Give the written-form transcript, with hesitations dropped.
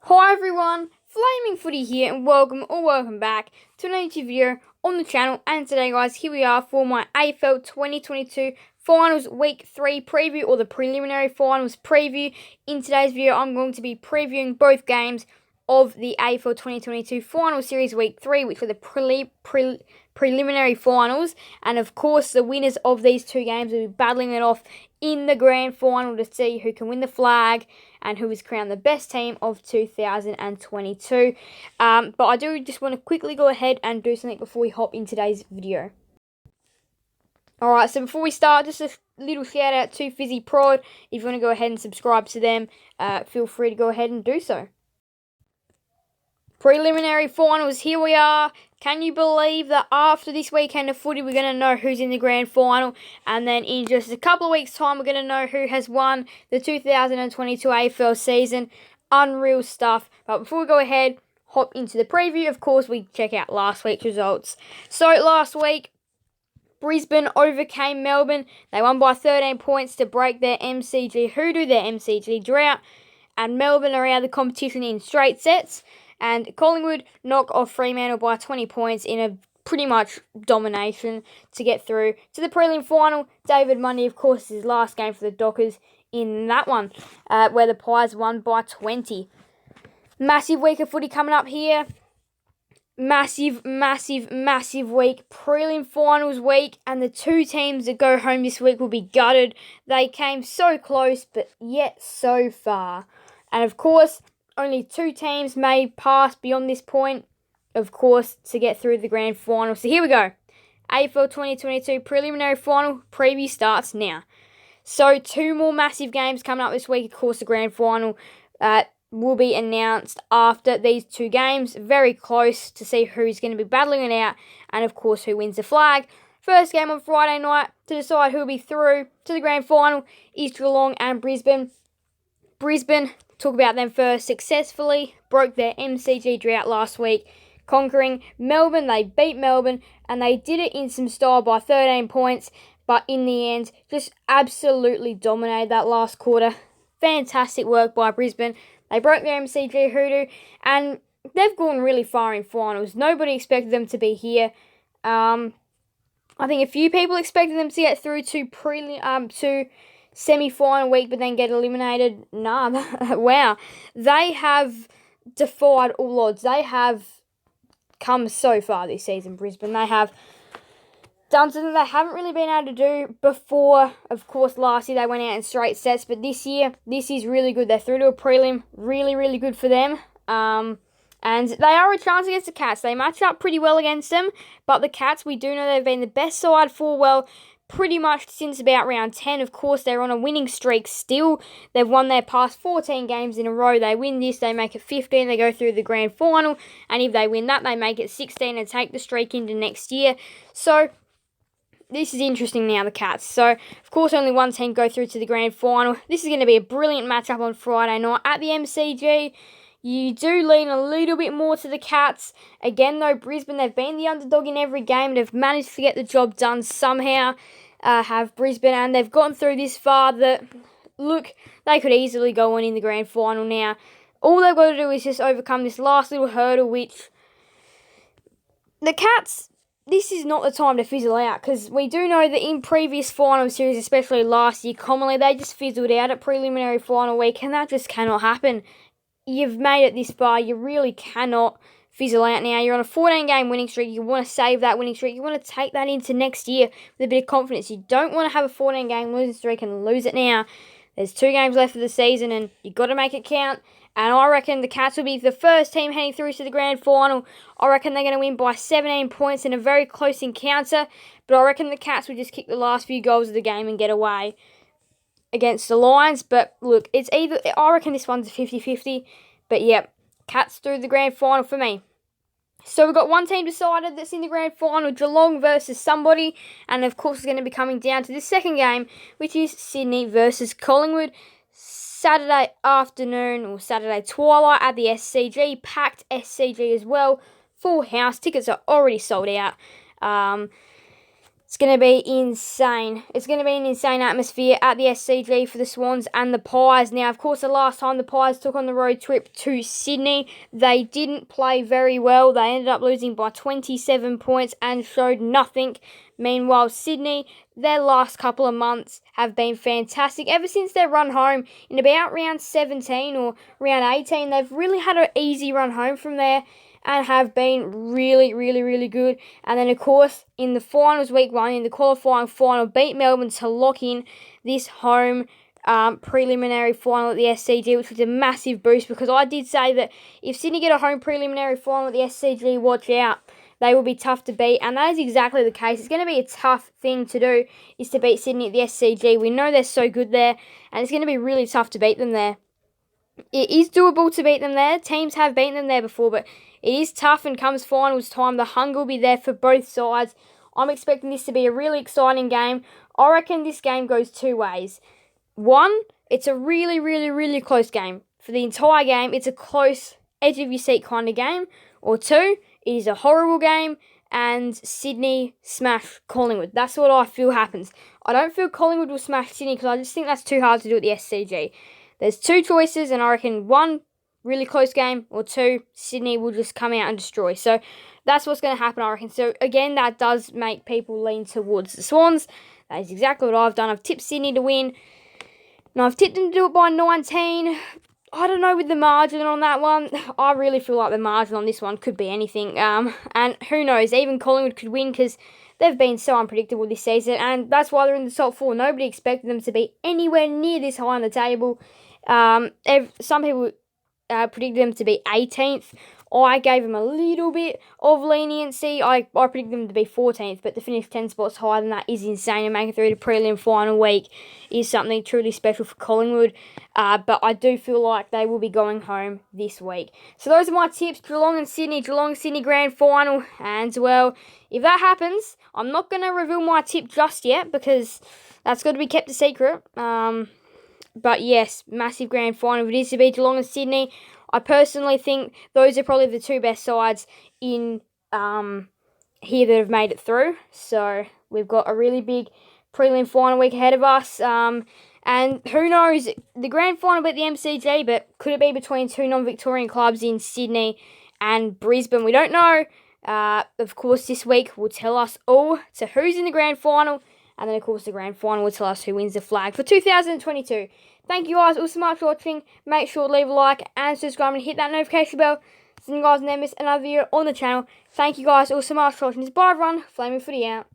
Hi everyone, Flaming Footy here and welcome back to another video on the channel. And today guys, here we are for my AFL 2022 Finals Week 3 preview, or the preliminary finals preview. In today's video, I'm going to be previewing both games of the AFL 2022 Finals Series Week 3, which were the preliminary finals. And of course, the winners of these two games will be battling it off in the grand final to see who can win the flag and who is crowned the best team of 2022. But I do just want to quickly go ahead and do something before we hop in today's video. Alright, so before we start, just a little shout out to Fizzy Prod. If you want to go ahead and subscribe to them, feel free to go ahead and do so. Preliminary finals, here we are. Can you believe that after this weekend of footy, we're going to know who's in the grand final? And then in just a couple of weeks' time, we're going to know who has won the 2022 AFL season. Unreal stuff. But before we go ahead, hop into the preview, of course, we check out last week's results. So last week, Brisbane overcame Melbourne. They won by 13 points to break their MCG hoodoo, their MCG drought. And Melbourne are out of the competition in straight sets. And Collingwood knock off Fremantle by 20 points in a pretty much domination to get through to the prelim final. David Mundy, of course, is his last game for the Dockers in that one, where the Pies won by 20. Massive week of footy coming up here. Massive week. Prelim finals week. And the two teams that go home this week will be gutted. They came so close, but yet so far. And of course, only two teams may pass beyond this point, of course, to get through the grand final. So here we go. AFL 2022 preliminary final preview starts now. So two more massive games coming up this week. Of course, the grand final will be announced after these two games. Very close to see who's going to be battling it out and, of course, who wins the flag. First game on Friday night to decide who will be through to the grand final is Geelong and Brisbane. Brisbane, talk about them first, successfully broke their MCG drought last week, conquering Melbourne. They beat Melbourne, and they did it in some style by 13 points, but in the end, just absolutely dominated that last quarter. Fantastic work by Brisbane. They broke their MCG hoodoo, and they've gone really far in finals. Nobody expected them to be here. I think a few people expected them to get through to semi-final week, but then get eliminated. Nah, wow. They have defied all odds. They have come so far this season, Brisbane. They have done something they haven't really been able to do before. Of course, last year they went out in straight sets, but this year, this is really good. They're through to a prelim. Really good for them. And they are a chance against the Cats. They match up pretty well against them, but the Cats, we do know they've been the best side for, well, pretty much since about round 10. Of course, they're on a winning streak still. They've won their past 14 games in a row. They win this, they make it 15, they go through the grand final. And if they win that, they make it 16 and take the streak into next year. So, this is interesting now, the Cats. So, of course, only one team go through to the grand final. This is going to be a brilliant matchup on Friday night at the MCG. You do lean a little bit more to the Cats. Again, though, Brisbane, they've been the underdog in every game. They've managed to get the job done somehow, have Brisbane, and they've gotten through this far that, look, they could easily go on in the grand final now. All they've got to do is just overcome this last little hurdle, which the Cats, this is not the time to fizzle out, because we do know that in previous final series, especially last year, commonly they just fizzled out at preliminary final week, and that just cannot happen. You've made it this far. You really cannot fizzle out now. You're on a 14-game winning streak. You want to save that winning streak. You want to take that into next year with a bit of confidence. You don't want to have a 14-game losing streak and lose it now. There's 2 games left of the season, and you've got to make it count. And I reckon the Cats will be the first team heading through to the grand final. I reckon they're going to win by 17 points in a very close encounter. But I reckon the Cats will just kick the last few goals of the game and get away against the Lions. But look, it's either, I reckon this one's a 50-50. But yeah, Cats through the grand final for me. So we've got one team decided that's in the grand final, Geelong versus somebody. And of course it's going to be coming down to the second game, which is Sydney versus Collingwood. Saturday afternoon or Saturday twilight at the SCG. Packed SCG as well. Full house. Tickets are already sold out. It's going to be insane. It's going to be an insane atmosphere at the SCG for the Swans and the Pies. Now, of course, the last time the Pies took on the road trip to Sydney, they didn't play very well. They ended up losing by 27 points and showed nothing. Meanwhile, Sydney, their last couple of months have been fantastic. Ever since their run home in about round 17 or round 18, they've really had an easy run home from there and have been really, really, really good. And then, of course, in the finals, week 1, in the qualifying final, beat Melbourne to lock in this home preliminary final at the SCG, which was a massive boost, because I did say that if Sydney get a home preliminary final at the SCG, watch out. They will be tough to beat, and that is exactly the case. It's going to be a tough thing to do, is to beat Sydney at the SCG. We know they're so good there, and it's going to be really tough to beat them there. It is doable to beat them there. Teams have beaten them there before, but it is tough, and comes finals time, the hunger will be there for both sides. I'm expecting this to be a really exciting game. I reckon this game goes two ways. One, it's a really, really, really close game. For the entire game, it's a close, edge-of-your-seat kind of game. Or two, it is a horrible game, and Sydney smash Collingwood. That's what I feel happens. I don't feel Collingwood will smash Sydney, because I just think that's too hard to do at the SCG. There's two choices, and I reckon one, really close game, or two, Sydney will just come out and destroy. So that's what's going to happen, I reckon. So again, that does make people lean towards the Swans. That is exactly what I've done. I've tipped Sydney to win. And I've tipped them to do it by 19. I don't know with the margin on that one. I really feel like the margin on this one could be anything. And who knows, even Collingwood could win, because they've been so unpredictable this season. And that's why they're in the top 4. Nobody expected them to be anywhere near this high on the table. Some people predicted them to be 18th. I gave them a little bit of leniency. I predicted them to be 14th, but to finish 10 spots higher than that is insane. And making through to prelim final week is something truly special for Collingwood. But I do feel like they will be going home this week. So those are my tips. Geelong and Sydney. Geelong Sydney grand final. And, well, if that happens, I'm not going to reveal my tip just yet, because that's got to be kept a secret. But yes, massive grand final. If it is to be Geelong and Sydney, I personally think those are probably the two best sides in here that have made it through. So we've got a really big prelim final week ahead of us. And who knows, the grand final will be at the MCG, but could it be between two non-Victorian clubs in Sydney and Brisbane? We don't know. Of course, this week will tell us all to who's in the grand final. And then, of course, the grand final will tell us who wins the flag for 2022. Thank you guys all so much for watching. Make sure to leave a like and subscribe and hit that notification bell so you guys never miss another video on the channel. Thank you guys all so much for watching. Bye everyone. Flaming Footy out.